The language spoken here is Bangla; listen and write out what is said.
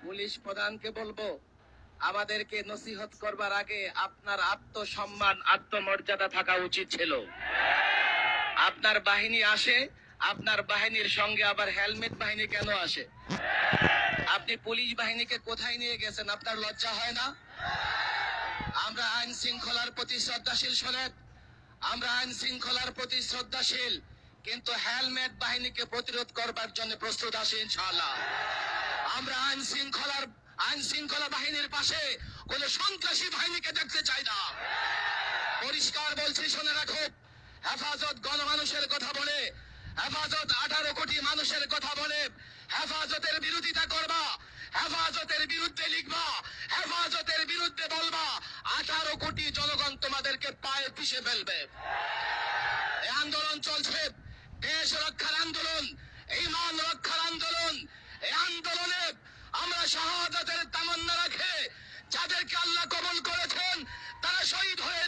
পুলিশ প্রধানকে বলবো, আমাদেরকে নসিহত করবার আগে আপনার আত্মসম্মান, আত্মমর্যাদা থাকা উচিত ছিল। আপনার বাহিনী আসে, আপনার বাহিনীর সঙ্গে আবার হেলমেট বাহিনী কেন আসে? আপনি পুলিশ বাহিনীকে কোথায় নিয়ে গেছেন? আপনার লজ্জা হয় না? আমরা আইন শৃঙ্খলার প্রতি শ্রদ্ধাশীল। শোনেন, আমরা আইন শৃঙ্খলার প্রতি শ্রদ্ধাশীল, কিন্তু হেলমেট বাহিনীকে প্রতিরোধ করবার জন্য প্রস্তুত আছি ইনশাআল্লাহ। আমরা আইন শৃঙ্খলা বাহিনীর পাশে কোন সন্ত্রাসী বাহিনীকে দেখতে চাই না। পরিষ্কার বলছি, শুনে রাখো, হেফাজত গণমানুষের কথা বলে, হেফাজত 18 কোটি মানুষের কথা বলে, হেফাজতের বিরোধিতা করবা, হেফাজতের বিরুদ্ধে লিখবা, হেফাজতের বিরুদ্ধে বলবা, 18 কোটি জনগণ তোমাদেরকে পায়ে পিষে ফেলবে। এই আন্দোলন চলছে, দেশ রক্ষার আন্দোলন, ঈমান রক্ষার আন্দোলন। এই আন্দোলনে আমরা শাহাদাতের তামান্না রাখে যাদেরকে আল্লাহ কবুল করেছেন, তারা শহীদ হয়ে